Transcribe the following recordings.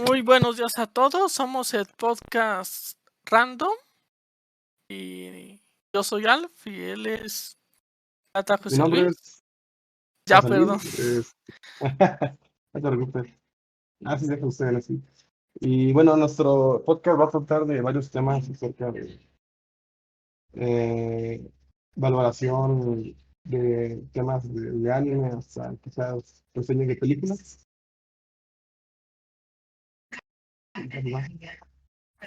Muy buenos días a todos, somos el podcast Random y yo soy Alf y él es Tata Mi José nombre Luis. es Ya, José perdón. Luis. No te preocupes. Así deja ustedes así. Y bueno, nuestro podcast va a tratar de varios temas acerca de eh, valoración de temas de anime, hasta quizás reseñas de películas.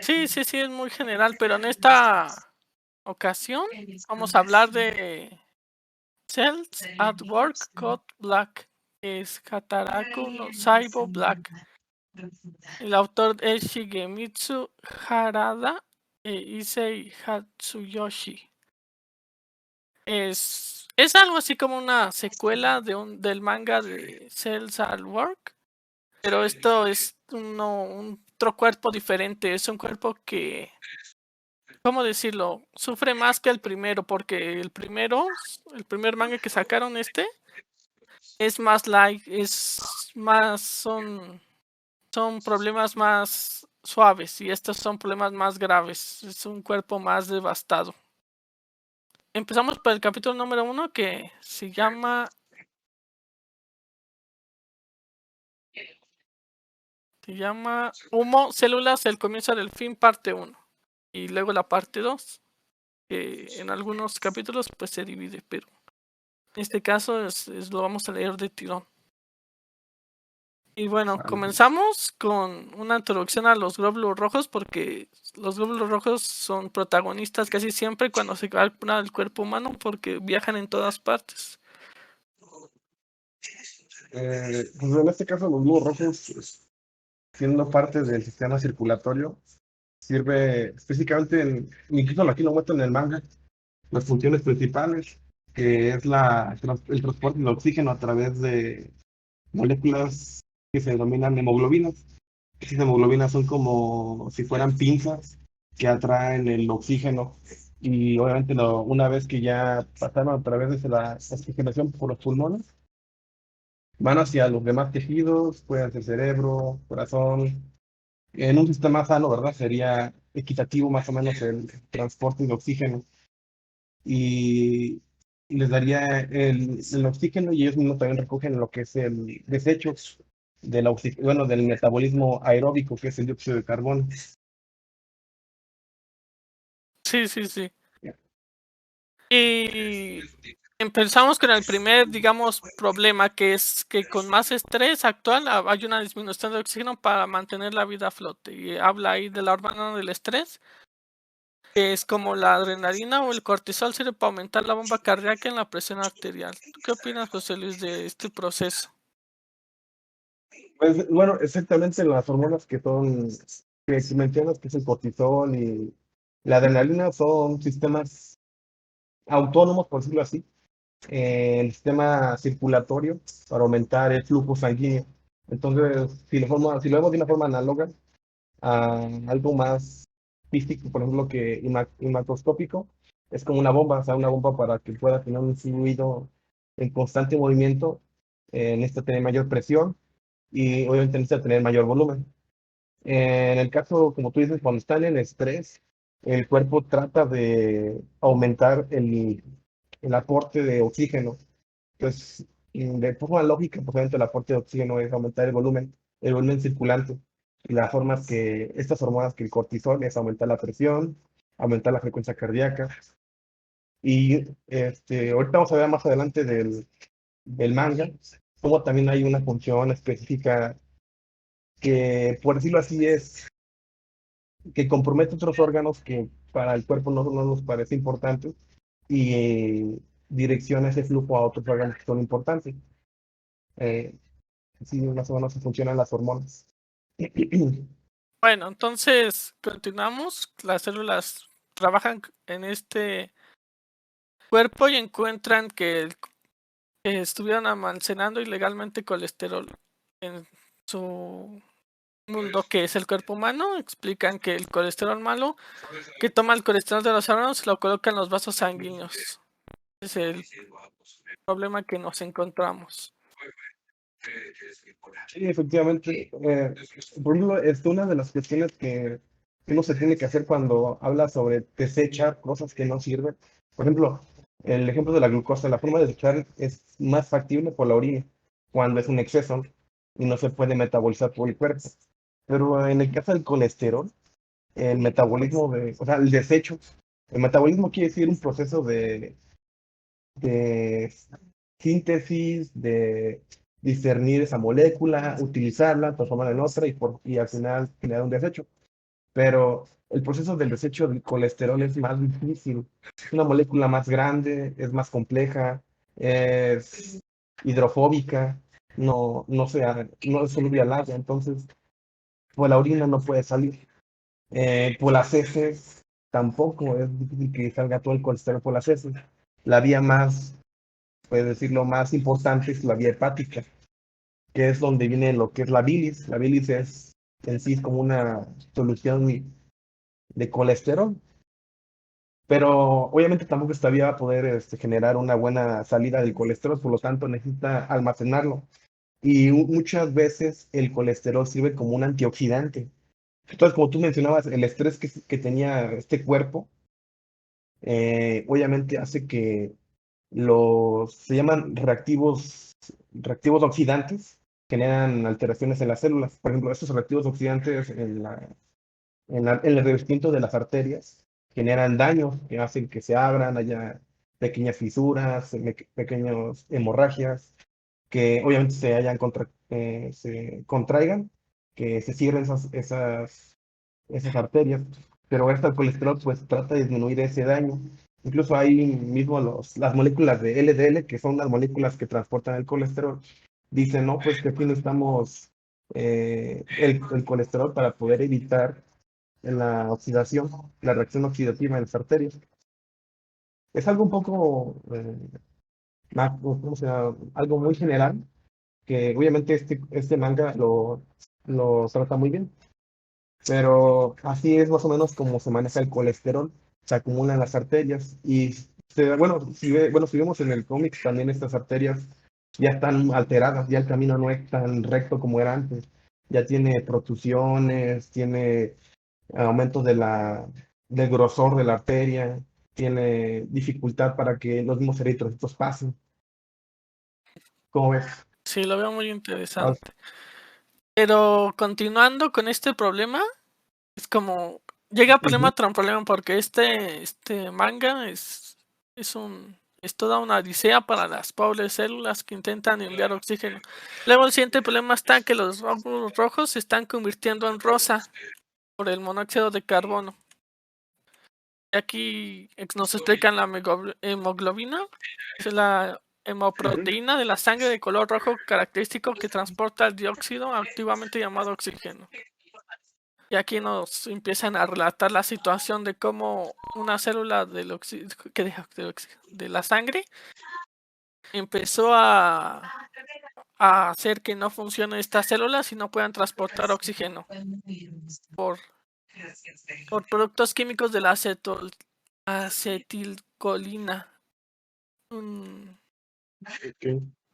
Sí, es muy general, pero en esta ocasión vamos a hablar de Cells at Work Code Black, es Hataraku no Saibo Black. El autor es Shigemitsu Harada e Issei Hatsuyoshi. Es algo así como una secuela del manga de Cells at Work, pero esto es otro cuerpo diferente. Es un cuerpo que, ¿cómo decirlo? Sufre más que el primero, porque el primer manga que sacaron es más light, son problemas más suaves y estos son problemas más graves. Es un cuerpo más devastado. Empezamos por el capítulo número 1 que se llama Humo, Células, el comienzo del fin, parte 1. Y luego la parte 2, que en algunos capítulos pues se divide, pero en este caso lo vamos a leer de tirón. Y bueno, comenzamos con una introducción a los glóbulos rojos, porque los glóbulos rojos son protagonistas casi siempre cuando se calcula el cuerpo humano, porque viajan en todas partes. Pues en este caso, los globos rojos, siendo parte del sistema circulatorio, sirve específicamente, incluso aquí lo muestran en el manga, las funciones principales, que es el transporte del oxígeno a través de moléculas que se denominan hemoglobinas. Esas hemoglobinas son como si fueran pinzas que atraen el oxígeno y obviamente una vez que ya pasaron a través de la oxigenación por los pulmones, van hacia los demás tejidos, puede ser cerebro, corazón. En un sistema sano, ¿verdad? Sería equitativo más o menos el transporte de oxígeno y les daría el oxígeno y ellos mismos también recogen lo que es el desecho del metabolismo aeróbico, que es el dióxido de carbono. Sí. Y empezamos con el primer, digamos, problema, que es que con más estrés actual hay una disminución de oxígeno para mantener la vida a flote. Y habla ahí de la hormona del estrés, que es como la adrenalina o el cortisol, sirve para aumentar la bomba cardíaca en la presión arterial. ¿Tú qué opinas, José Luis, de este proceso? Pues bueno, exactamente las hormonas que si mencionas, que es el cortisol y la adrenalina, son sistemas autónomos, por decirlo así, el sistema circulatorio para aumentar el flujo sanguíneo. Entonces, si lo vemos de una forma análoga a algo más físico, por ejemplo, que macroscópico, es como una bomba, o sea, una bomba para que pueda tener un fluido en constante movimiento, necesita tener mayor presión y obviamente necesita tener mayor volumen. En el caso, como tú dices, cuando están en estrés, el cuerpo trata de aumentar el aporte de oxígeno. Entonces, de forma lógica, pues obviamente el aporte de oxígeno es aumentar el volumen circulante. Y las formas estas hormonas que el cortisol es aumentar la presión, aumentar la frecuencia cardíaca. Y ahorita vamos a ver más adelante del manga, cómo también hay una función específica que, por decirlo así, que compromete otros órganos que para el cuerpo no nos parece importante y direcciona ese flujo a otros órganos que son importantes. Eh, sí, más o menos funcionan las hormonas. Bueno, entonces continuamos. Las células trabajan en este cuerpo y encuentran que estuvieron almacenando ilegalmente colesterol en su mundo, que es el cuerpo humano. Explican que el colesterol malo, que toma el colesterol de los órganos y lo coloca en los vasos sanguíneos. Es el problema que nos encontramos. Sí, efectivamente. Por ejemplo, es una de las cuestiones que uno se tiene que hacer cuando habla sobre desechar cosas que no sirven. Por ejemplo, el ejemplo de la glucosa, la forma de desechar es más factible por la orina, cuando es un exceso y no se puede metabolizar por el cuerpo. Pero en el caso del colesterol, el metabolismo o sea, el desecho, el metabolismo quiere decir un proceso de síntesis, de discernir esa molécula, utilizarla, transformarla en otra y al final generar un desecho. Pero el proceso del desecho del colesterol es más difícil. Es una molécula más grande, es más compleja, es hidrofóbica, no es soluble al agua, entonces por la orina no puede salir. Por las heces tampoco es difícil que salga todo el colesterol por las heces. La vía más, puedes decirlo, más importante es la vía hepática, que es donde viene lo que es la bilis. La bilis es en sí como una solución de colesterol, pero obviamente tampoco esta vía va a poder generar una buena salida del colesterol, por lo tanto necesita almacenarlo. Y muchas veces el colesterol sirve como un antioxidante. Entonces, como tú mencionabas, el estrés que tenía este cuerpo, obviamente hace que se llaman reactivos oxidantes, generan alteraciones en las células. Por ejemplo, estos reactivos oxidantes en el revestimiento de las arterias generan daños que hacen que se abran, haya pequeñas fisuras, pequeñas hemorragias, que obviamente se contraigan, que se cierren esas arterias, pero el colesterol pues trata de disminuir ese daño. Incluso hay mismo las moléculas de LDL, que son las moléculas que transportan el colesterol, dicen, no, pues que aquí necesitamos el colesterol para poder evitar la oxidación, la reacción oxidativa en las arterias. Es algo un poco, ¿cómo se llama? Algo muy general, que obviamente este manga lo trata muy bien. Pero así es más o menos como se maneja el colesterol. Se acumula en las arterias y si vemos en el cómic también estas arterias ya están alteradas, ya el camino no es tan recto como era antes. Ya tiene protusiones, tiene aumento del grosor de la arteria, tiene dificultad para que los mismos eritrocitos pasen. ¿Cómo ves? Sí, lo veo muy interesante. Pero continuando con este problema, es como llega problema Ujú. tras problema porque este manga es toda una odisea para las pobres células que intentan enviar oxígeno. Luego el siguiente problema está que los glóbulos rojos se están convirtiendo en rosa por el monóxido de carbono. Y aquí nos explican la hemoglobina, es la hemoproteína de la sangre de color rojo característico que transporta el dióxido activamente llamado oxígeno. Y aquí nos empiezan a relatar la situación de cómo una célula de la sangre empezó a hacer que no funcionen estas células y no puedan transportar oxígeno por productos químicos de la acetilcolina. Ok.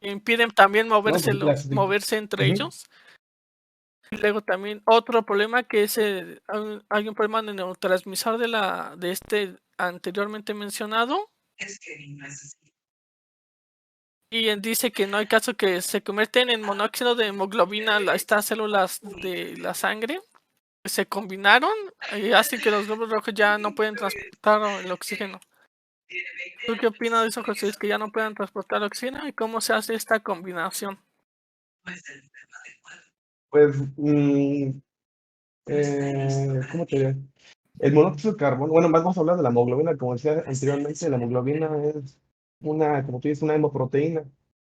Impiden también No, pues moverse entre ujú. ellos. Y luego también otro problema que es hay un problema en el neurotransmisor de este anteriormente mencionado. Y dice que no hay caso que se convierten en monóxido de hemoglobina estas células de la sangre. Se combinaron y hacen que los glóbulos rojos ya no pueden transportar el oxígeno. ¿Tú qué opinas de eso, José? Es que ya no pueden transportar oxígeno y cómo se hace esta combinación. Pues, ¿cómo te diré? El monóxido de carbono, bueno, vamos a hablar de la hemoglobina, como decía anteriormente, la hemoglobina es como tú dices, una hemoproteína.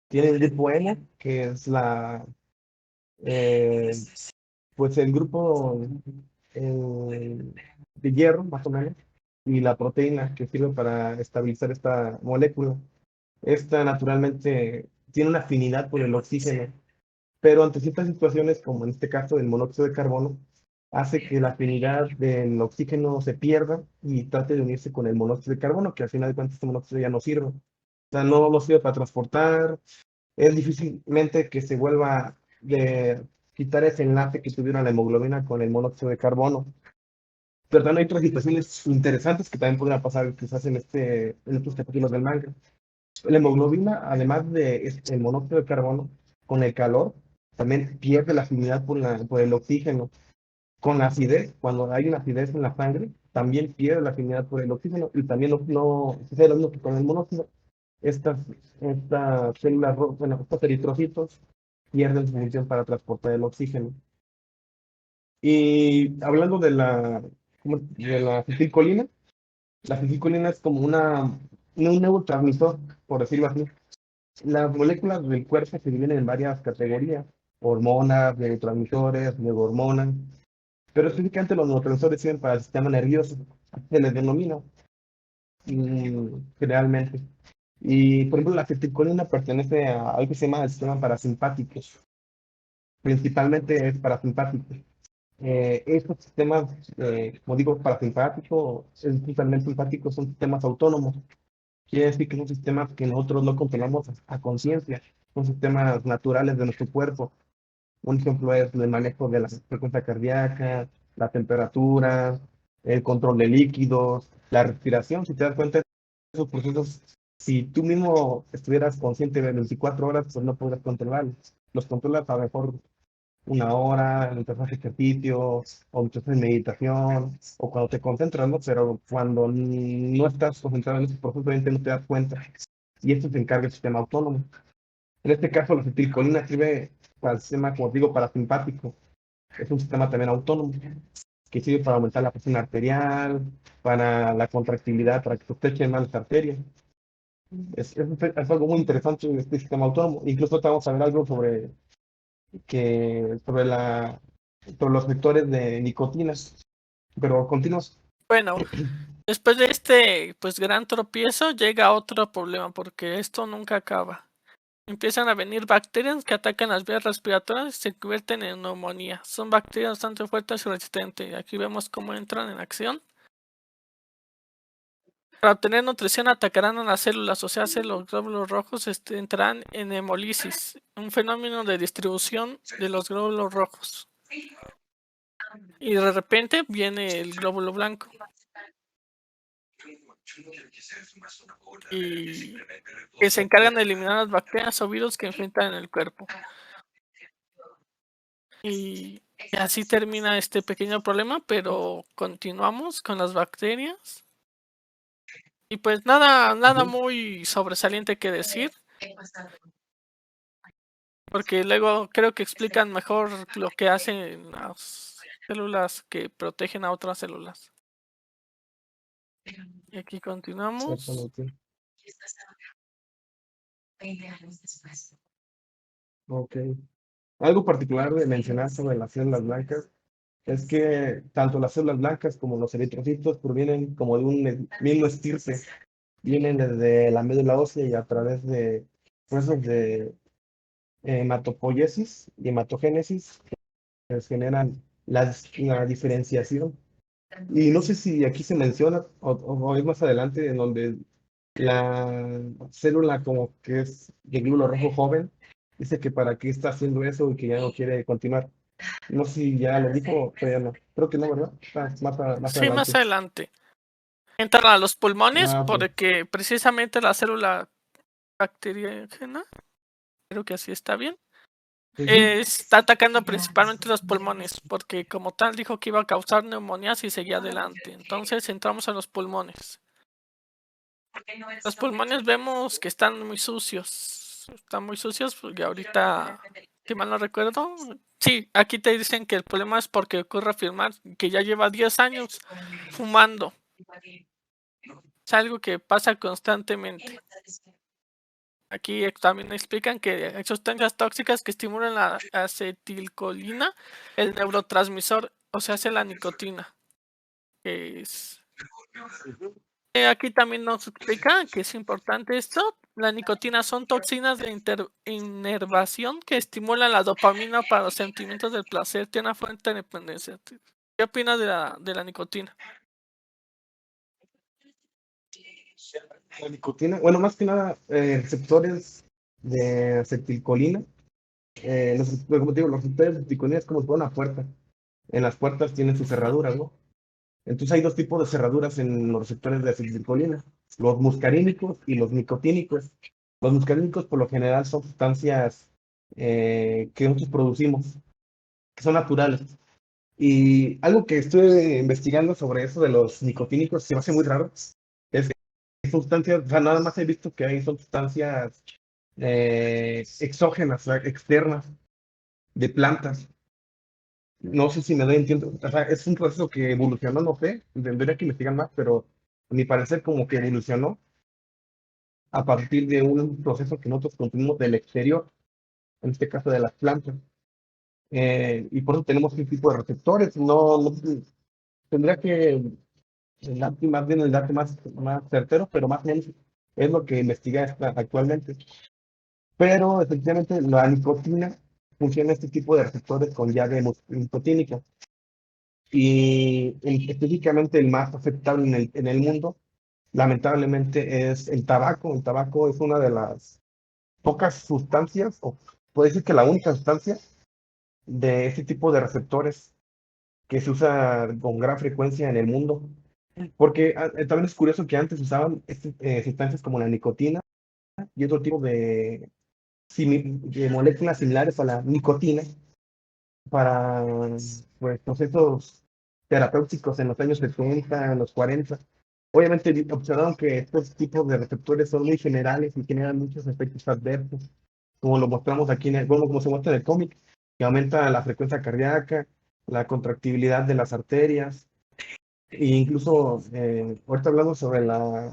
Tiene el grupo hemo, que es eh, pues el grupo de hierro, más o menos, y la proteína que sirve para estabilizar esta molécula. Esta naturalmente tiene una afinidad por el oxígeno, pero ante ciertas situaciones, como en este caso del monóxido de carbono, hace que la afinidad del oxígeno se pierda y trate de unirse con el monóxido de carbono, que al final de cuentas este monóxido ya no sirve. O sea, no sirve para transportar, es difícilmente que se vuelva de quitar ese enlace que tuviera la hemoglobina con el monóxido de carbono. Pero también hay otras situaciones interesantes que también podrían pasar quizás en estos capítulos del manga. La hemoglobina, además de el monóxido de carbono, con el calor, también pierde la afinidad por el oxígeno. Con la acidez, cuando hay una acidez en la sangre, también pierde la afinidad por el oxígeno y también no sucede lo mismo que con el monóxido. Estas, estas células, bueno, estos eritrocitos pierden su función para transportar el oxígeno. Y hablando de la acetilcolina, la acetilcolina es como un neurotransmisor, por decirlo así. Las moléculas del cuerpo se dividen en varias categorías: hormonas, neurotransmisores, neurohormonas, pero específicamente los neurotransmisores sirven para el sistema nervioso, así se les denomina generalmente. Y por ejemplo, la acetilcolina pertenece a algo que se llama el sistema parasimpático, principalmente es parasimpático. Estos sistemas, como digo, parasimpático, es totalmente simpático, son sistemas autónomos. Quiere decir que son sistemas que nosotros no controlamos a conciencia, son sistemas naturales de nuestro cuerpo. Un ejemplo es el manejo de la frecuencia cardíaca, la temperatura, el control de líquidos, la respiración. Si te das cuenta, esos procesos, si tú mismo estuvieras consciente de 24 horas, pues no podrías controlarlos. Los controlas a lo mejor una hora mientras haces ejercicio, o mientras haces meditación, o cuando te concentras, ¿no? Pero cuando no estás concentrado en ese proceso, obviamente no te das cuenta. Y esto se encarga el sistema autónomo. En este caso, la acetilcolina sirve para el sistema, como digo, parasimpático. Es un sistema también autónomo que sirve para aumentar la presión arterial, para la contractilidad, para que se estrechen más las arterias. Es algo muy interesante en este sistema autónomo. Incluso te vamos a ver algo que, sobre, la, sobre los vectores de nicotina. Pero continuamos. Bueno, después de este pues gran tropiezo llega otro problema porque esto nunca acaba. Empiezan a venir bacterias que atacan las vías respiratorias y se convierten en neumonía. Son bacterias bastante fuertes y resistentes. Aquí vemos cómo entran en acción. Para obtener nutrición atacarán a las células, o sea, los glóbulos rojos entrarán en hemolisis, un fenómeno de distribución de los glóbulos rojos. Y de repente viene el glóbulo blanco. Y que se encargan de eliminar las bacterias o virus que infectan en el cuerpo. Y así termina este pequeño problema, pero continuamos con las bacterias. Y pues nada muy sobresaliente que decir, porque luego creo que explican mejor lo que hacen las células que protegen a otras células. Y aquí continuamos. Exactamente. Ok. Algo particular de mencionar sobre las células blancas es que tanto las células blancas como los eritrocitos provienen como de un mismo estirpe. Vienen desde la médula ósea y a través de procesos de hematopoiesis y hematogénesis que generan la diferenciación. Y no sé si aquí se menciona o es más adelante en donde la célula como que es de glóbulo rojo joven dice que para qué está haciendo eso y que ya no quiere continuar. No sé si ya lo dijo o todavía no. Creo que no, ¿verdad? Más Sí, más adelante. adelante. Entran a los pulmones Ah, ok. porque precisamente la célula bacteriana, creo que así está bien, Ujú. está atacando principalmente los pulmones, porque como tal dijo que iba a causar neumonía si seguía adelante. Entonces entramos a los pulmones. Los pulmones vemos que están muy sucios. Están muy sucios porque ahorita, si mal no recuerdo, sí, aquí te dicen que el problema es porque ocurre afirmar que ya lleva 10 años fumando. Es algo que pasa constantemente. Aquí también explican que hay sustancias tóxicas que estimulan la acetilcolina, el neurotransmisor, o sea, hace la nicotina. Que es... Aquí también nos explica que es importante esto. La nicotina son toxinas de inervación que estimulan la dopamina para los sentimientos del placer. Tiene una fuerte dependencia. ¿Qué opinas de la nicotina? La nicotina, bueno, más que nada, receptores de acetilcolina. Como te digo, los receptores de acetilcolina es como si fuera una puerta. En las puertas tienen sus Ujú. cerraduras, ¿no? Entonces hay dos tipos de cerraduras en los receptores de acetilcolina, los muscarínicos y los nicotínicos. Los muscarínicos por lo general son sustancias que nosotros producimos, que son naturales. Y algo que estuve investigando sobre eso de los nicotínicos se me hace muy raro, es que sustancias, o sea, nada más he visto que hay son sustancias exógenas, o sea, externas de plantas. No sé si me doy entiendo. O sea, es un proceso que evolucionó, no sé, tendría que investigar más, pero a mi parecer como que evolucionó a partir de un proceso que nosotros consumimos del exterior, en este caso de las plantas. Y por eso tenemos un tipo de receptores. Tendría que más bien el dato más certero, pero más o menos es lo que investiga actualmente. Pero efectivamente la nicotina funciona este tipo de receptores con llave nicotínica. Y específicamente el más aceptable en el mundo, lamentablemente, es el tabaco. El tabaco es una de las pocas sustancias, o puede decir que la única sustancia de este tipo de receptores que se usa con gran frecuencia en el mundo. Porque también es curioso que antes usaban sustancias como la nicotina y otro tipo de moléculas similares a la nicotina para pues, procesos terapéuticos en los años 70, en los 40. Obviamente observaron que estos tipos de receptores son muy generales y generan muchos efectos adversos, como lo mostramos aquí, bueno, como se muestra en el cómic, que aumenta la frecuencia cardíaca, la contractibilidad de las arterias, e incluso ahorita hablando sobre la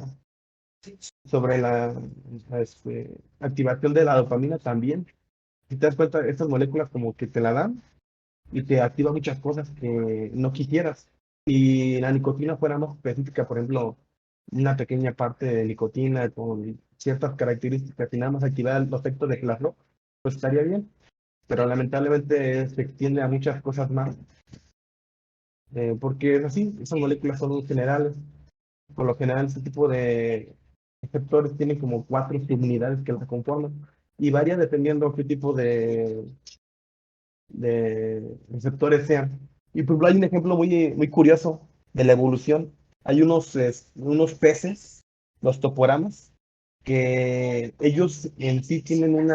activación de la dopamina también. Si te das cuenta, estas moléculas como que te la dan y te activa muchas cosas que no quisieras. Y la nicotina fuera más específica, por ejemplo, una pequeña parte de nicotina con ciertas características y nada más activar el efecto de Klaslow, pues estaría bien. Pero lamentablemente se extiende a muchas cosas más, porque es así, esas moléculas son muy generales. Por lo general, este tipo de receptores tienen como 4 subunidades que las conforman y varía dependiendo qué tipo de receptores sean. Y pues hay un ejemplo muy curioso de la evolución. Hay unos peces, los toporamas, que ellos en sí tienen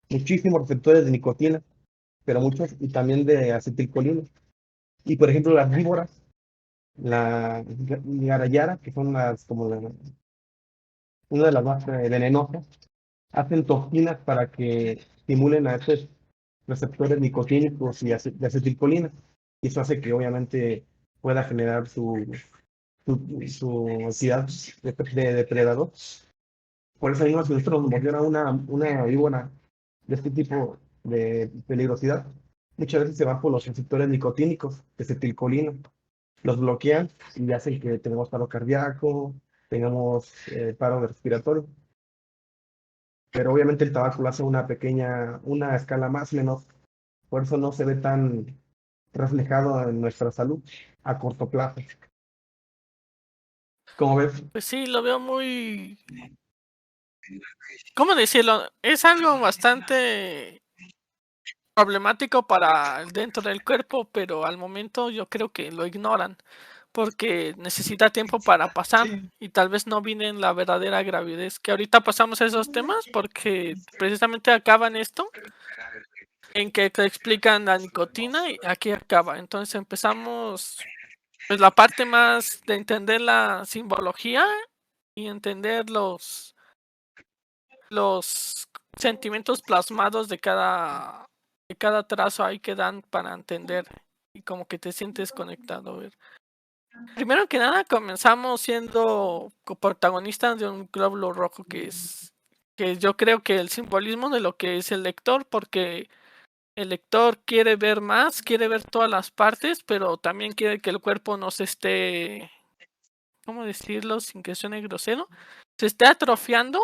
muchísimos receptores de nicotina, pero muchos y también de acetilcolina. Y por ejemplo, las víboras, la garayara, que son una de las más venenosas, hacen toxinas para que estimulen a estos receptores nicotínicos y de acetilcolina. Y eso hace que obviamente pueda generar su ansiedad de depredador. Por eso mismo, si nosotros nos mordiera una víbora de este tipo de peligrosidad, muchas veces se van por los receptores nicotínicos de acetilcolina. Los bloquean y hacen que tengamos paro cardíaco, tengamos paro respiratorio. Pero obviamente el tabaco lo hace una escala más menor, por eso no se ve tan reflejado en nuestra salud a corto plazo. ¿Cómo ves? Pues sí, lo veo muy, ¿cómo decirlo? Es algo bastante problemático para dentro del cuerpo, pero al momento yo creo que lo ignoran porque necesita tiempo para pasar y tal vez no viene en la verdadera gravidez. Que ahorita pasamos esos temas porque precisamente acaban esto en que te explican la nicotina y aquí acaba. Entonces empezamos pues la parte más de entender la simbología y entender los sentimientos plasmados de cada trazo ahí que dan para entender y como que te sientes conectado. Ver. Primero que nada, comenzamos siendo protagonistas de un glóbulo rojo que yo creo que el simbolismo de lo que es el lector, porque el lector quiere ver más, quiere ver todas las partes, pero también quiere que el cuerpo no se esté, ¿cómo decirlo sin que suene grosero? Se esté atrofiando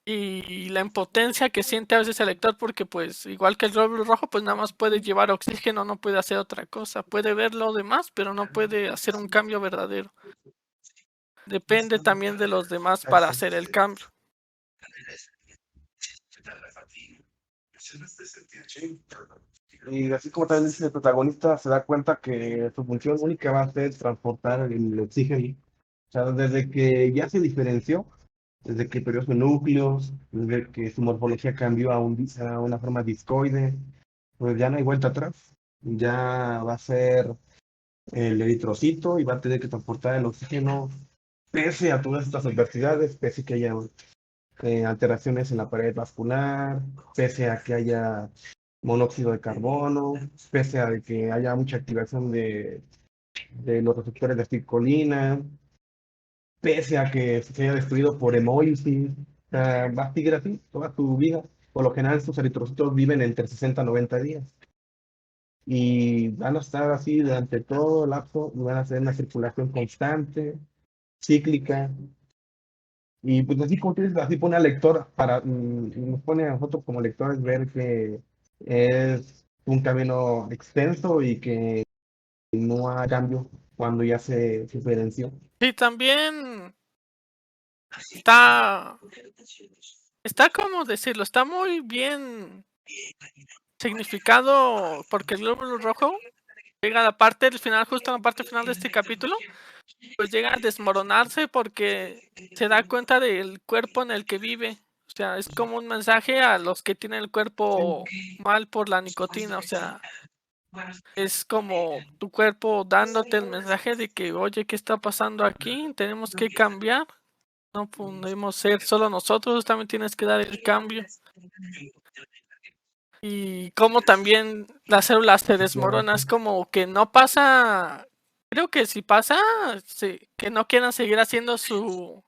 y la impotencia que siente a veces el lector porque pues igual que el glóbulo rojo pues nada más puede llevar oxígeno, no puede hacer otra cosa, puede ver lo demás pero no puede hacer un cambio verdadero, depende también de los demás para hacer el cambio. Y así como también dice el protagonista, se da cuenta que su función única va a ser transportar el oxígeno. O sea, desde que ya se diferenció, desde que perdió sus núcleos, desde que su morfología cambió a una forma discoide, pues ya no hay vuelta atrás. Ya va a ser el eritrocito y va a tener que transportar el oxígeno pese a todas estas adversidades, pese a que haya alteraciones en la pared vascular, pese a que haya monóxido de carbono, pese a que haya mucha activación de los receptores de acetilcolina, pese a que se haya destruido por hemólisis. O sea, va a seguir así toda tu vida. Por lo general, estos eritrocitos viven entre 60 a 90 días. Y van a estar así durante todo el lapso, y van a hacer una circulación constante, cíclica. Y pues así como tú dices, así pone al lector nos pone a nosotros como lectores ver que es un camino extenso y que no hay cambio cuando ya se diferenció. Y también está, como decirlo, está muy bien significado porque el glóbulo rojo llega a la parte del final, justo en la parte final de este capítulo, pues llega a desmoronarse porque se da cuenta del cuerpo en el que vive. O sea, es como un mensaje a los que tienen el cuerpo mal por la nicotina. O sea, es como tu cuerpo dándote el mensaje de que, oye, ¿qué está pasando aquí? Tenemos que cambiar. No podemos ser solo nosotros, también tienes que dar el cambio. Y como también las células se desmoronan, es como que no pasa, creo que si pasa, que no quieran seguir haciendo su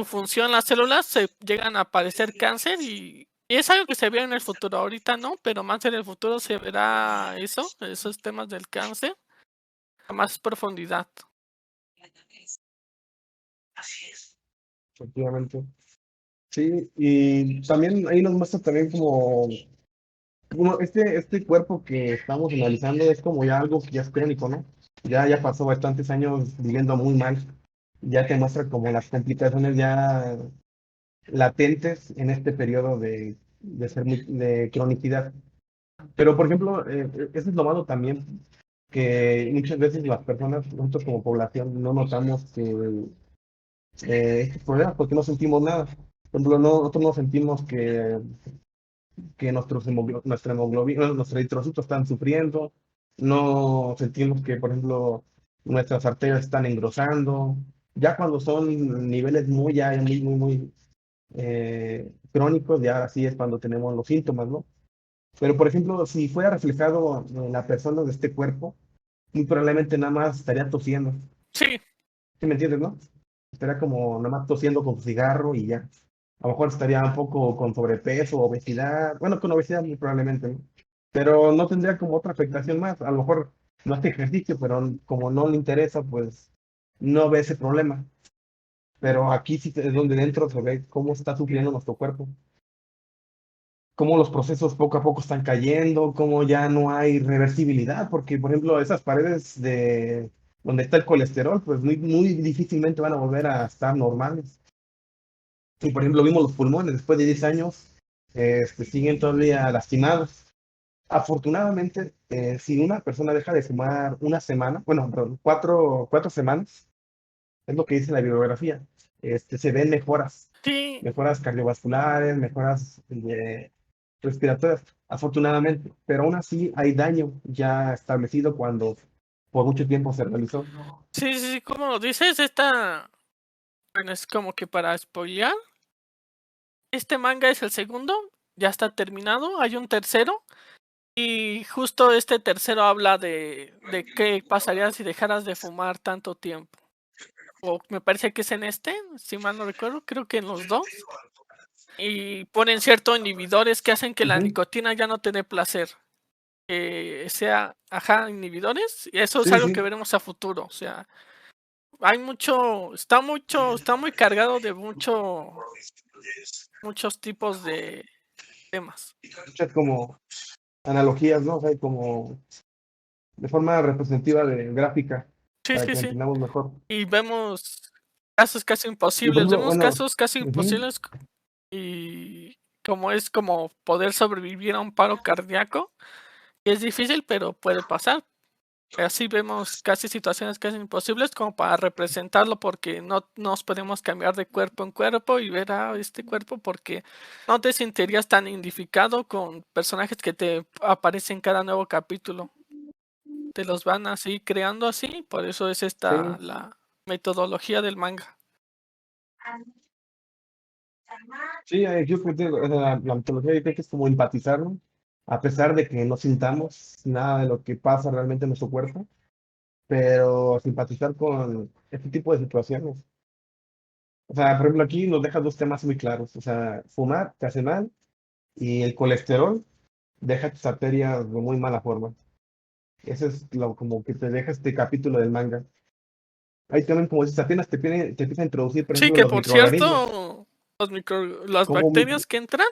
función las células, se llegan a padecer cáncer y es algo que se ve en el futuro, ahorita no, pero más en el futuro se verá esos temas del cáncer a más profundidad. Efectivamente. Sí, y también ahí nos muestra también como este cuerpo que estamos analizando es como ya algo que ya es crónico, ¿no? Ya pasó bastantes años viviendo muy mal. Ya te muestra como las complicaciones ya latentes en este periodo de cronicidad. Pero, por ejemplo, eso es lo malo también, que muchas veces las personas, nosotros como población, no notamos que estos problemas porque no sentimos nada. Por ejemplo, nosotros no sentimos que nuestros eritrocitos están sufriendo, no sentimos que, por ejemplo, nuestras arterias están engrosando. Ya cuando son niveles muy crónicos, ya así es cuando tenemos los síntomas, ¿no? Pero, por ejemplo, si fuera reflejado en la persona de este cuerpo, muy probablemente nada más estaría tosiendo. Sí, ¿Sí me entiendes, no? Estaría como nada más tosiendo con su cigarro y ya. A lo mejor estaría un poco con sobrepeso, obesidad. Bueno, con obesidad muy probablemente, ¿no? Pero no tendría como otra afectación más. A lo mejor no hace ejercicio, pero como no le interesa, pues no ve ese problema. Pero aquí sí es donde dentro se ve cómo está sufriendo nuestro cuerpo, cómo los procesos poco a poco están cayendo, cómo ya no hay reversibilidad, porque por ejemplo esas paredes de donde está el colesterol, pues muy difícilmente van a volver a estar normales. Y por ejemplo vimos los pulmones después de 10 años, siguen todavía lastimados. Afortunadamente, si una persona deja de fumar una semana, bueno, perdón, cuatro semanas, es lo que dice la bibliografía, se ven sí, mejoras cardiovasculares, mejoras respiratorias, afortunadamente, pero aún así hay daño ya establecido cuando por mucho tiempo se realizó. sí, sí, sí, como lo dices, bueno, es como que para spoilear, este manga es el segundo, ya está terminado, hay un tercero. Y justo este tercero habla de qué pasaría si dejaras de fumar tanto tiempo. O me parece que es en este, si mal no recuerdo, creo que en los dos. Y ponen ciertos inhibidores que hacen que la Ujú. nicotina ya no te dé placer. Que sea, ajá, inhibidores. Y eso es Sí, algo que sí. veremos a futuro. O sea, hay está muy cargado de muchos tipos de temas. Muchas como analogías, ¿no? O sea, como de forma representativa de gráfica, Sí, para sí, que sí. entendamos mejor. Y vemos casos casi Y por imposibles. ejemplo, Vemos bueno, casos casi ujú, imposibles y como es como poder sobrevivir a un paro cardíaco, que es difícil, pero puede pasar. Así vemos casi situaciones casi imposibles como para representarlo, porque no nos podemos cambiar de cuerpo en cuerpo y ver a este cuerpo, porque no te sentirías tan identificado con personajes que te aparecen en cada nuevo capítulo. Te los van así creando así, por eso es esta Sí, la metodología del manga. sí, yo creo que la mitología yo creo que es como empatizar, ¿no? A pesar de que no sintamos nada de lo que pasa realmente en nuestro cuerpo, pero simpatizar con este tipo de situaciones. O sea, por ejemplo, aquí nos deja dos temas muy claros. O sea, fumar te hace mal y el colesterol deja tus arterias de muy mala forma. Eso es lo como que te deja este capítulo del manga. Ahí también, como dices, apenas te empieza a introducir, por Sí, ejemplo, que los por microorganismos. cierto, las Como mi- bacterias que entran,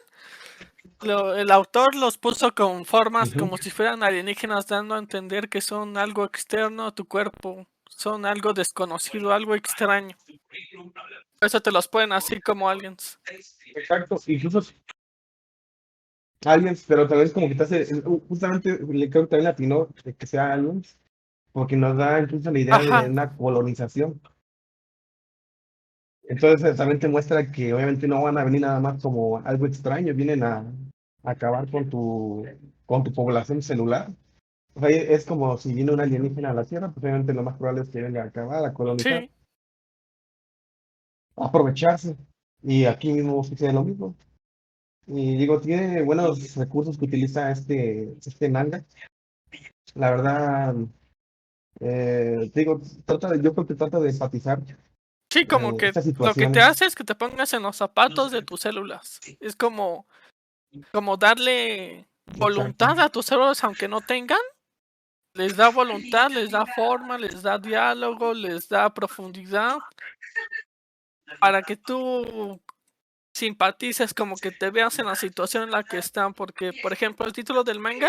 el autor los puso con formas Ujú. como si fueran alienígenas, dando a entender que son algo externo a tu cuerpo, son algo desconocido, algo extraño. Por eso te los ponen así como aliens. Exacto, incluso aliens, pero tal vez como que te hace, justamente le creo que también atinó de que sea aliens, porque nos da incluso la idea de Ajá, una colonización. Entonces también te muestra que obviamente no van a venir nada más como algo extraño, vienen a acabar con tu población celular. O sea, es como si viene un alienígena a la Tierra, pues obviamente lo más probable es que venga a acabar, a colonizar, sí, a aprovecharse. Y aquí mismo sucede lo mismo. Y digo, tiene buenos recursos que utiliza este manga. La verdad, digo, yo creo que trata de enfatizar sí, como que estas lo que te situaciones. hace es que te pongas en los zapatos de tus células. Es como darle Exacto. voluntad a tus células, aunque no tengan. Les da voluntad, les da forma, les da diálogo, les da profundidad para que tú simpatices, como que te veas en la situación en la que están, porque, por ejemplo, el título del manga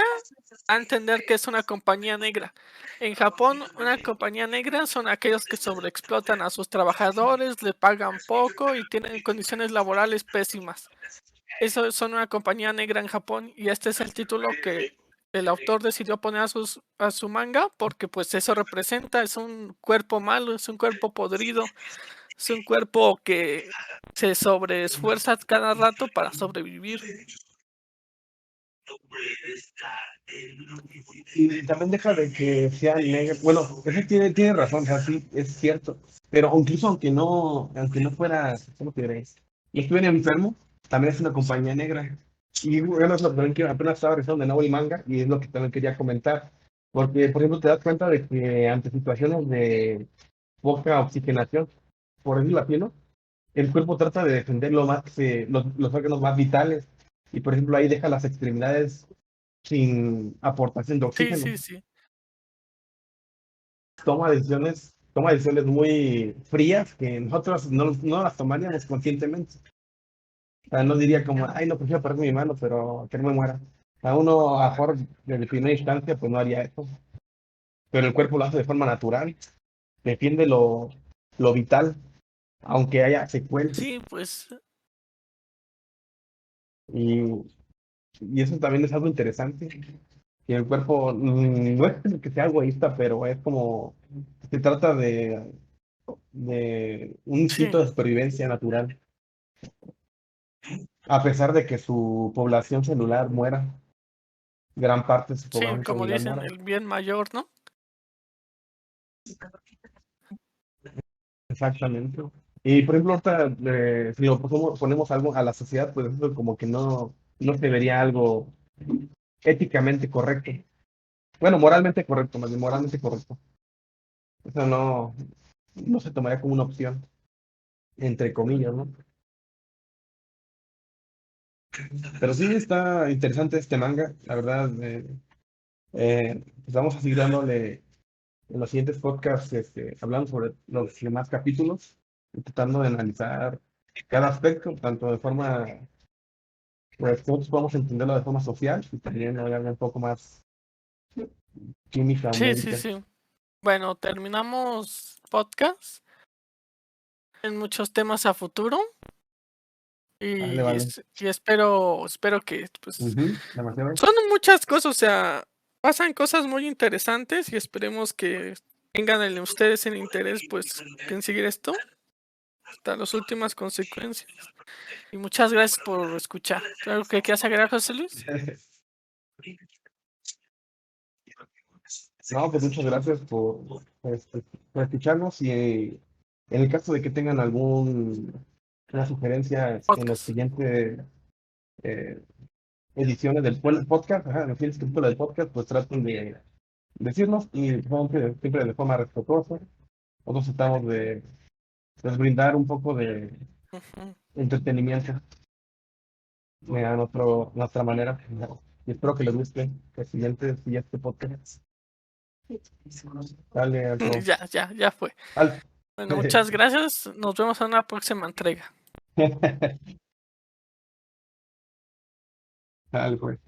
da a entender que es una compañía negra. En Japón, una compañía negra son aquellos que sobreexplotan a sus trabajadores, le pagan poco y tienen condiciones laborales pésimas. Eso son una compañía negra en Japón y este es el título que el autor decidió poner a su manga porque pues eso representa, es un cuerpo malo, es un cuerpo podrido, es un cuerpo que se sobreesfuerza cada rato para sobrevivir. Y también deja de que sea negro. Bueno, eso tiene razón, o sea, sí, es cierto. Pero incluso aunque no fuera, ¿cómo te diré? Y estuviera enfermo, también es una compañía negra. Y bueno, es lo que también apenas estaba revisando de nuevo el manga y es lo que también quería comentar. Porque, por ejemplo, te das cuenta de que ante situaciones de poca oxigenación, por decirlo así, ¿no? El cuerpo trata de defender lo más, los órganos más vitales. Y, por ejemplo, ahí deja las extremidades sin aportación de Sí, oxígeno. sí, sí. Toma decisiones muy frías que nosotros no las tomaríamos conscientemente. O sea, no diría como, ay, no, prefiero perder mi mano, pero que no me muera. A uno, a lo mejor, de primera instancia, pues no haría eso. Pero el cuerpo lo hace de forma natural, defiende lo vital, aunque haya secuelas. Sí, pues Y, y eso también es algo interesante. Y el cuerpo no es que sea egoísta, pero es como, se trata de un sí, instinto de supervivencia natural, a pesar de que su población celular muera, gran parte de su sí, población como celular dicen, muera. el bien mayor, ¿no? Exactamente. Y por ejemplo, ahorita, si lo ponemos algo a la sociedad, pues eso como que no se vería algo éticamente correcto. Bueno, moralmente correcto, más bien moralmente correcto. Eso no se tomaría como una opción, entre comillas, ¿no? Pero sí está interesante este manga, la verdad. Pues vamos a seguir dándole en los siguientes podcasts, hablando sobre los demás capítulos, tratando de analizar cada aspecto, tanto de forma, pues que nosotros podamos entenderlo de forma social y también hablar un poco más química o Sí, sí, médica. sí. Bueno, terminamos podcast en muchos temas a futuro Y, Vale. y espero que pues Demasiado. son muchas cosas, o sea, pasan cosas muy interesantes y esperemos que tengan ustedes el interés pues en seguir esto hasta las últimas consecuencias. Y muchas gracias por escuchar. ¿Algo que quieras agregar, José Luis? No, pues muchas gracias por escucharnos y en el caso de que tengan una sugerencia en las Podcast. siguientes eh, ediciones del podcast, en el siguiente capítulo del podcast, pues traten de decirnos y siempre de forma respetuosa. Nosotros tratamos de pues, brindar un poco de Ujú. entretenimiento a nuestra manera. Y espero que les guste el siguiente podcast. Dale, Alto. Ya fue. Al- Bueno, muchas gracias. Nos vemos en una próxima entrega. Dale, pues.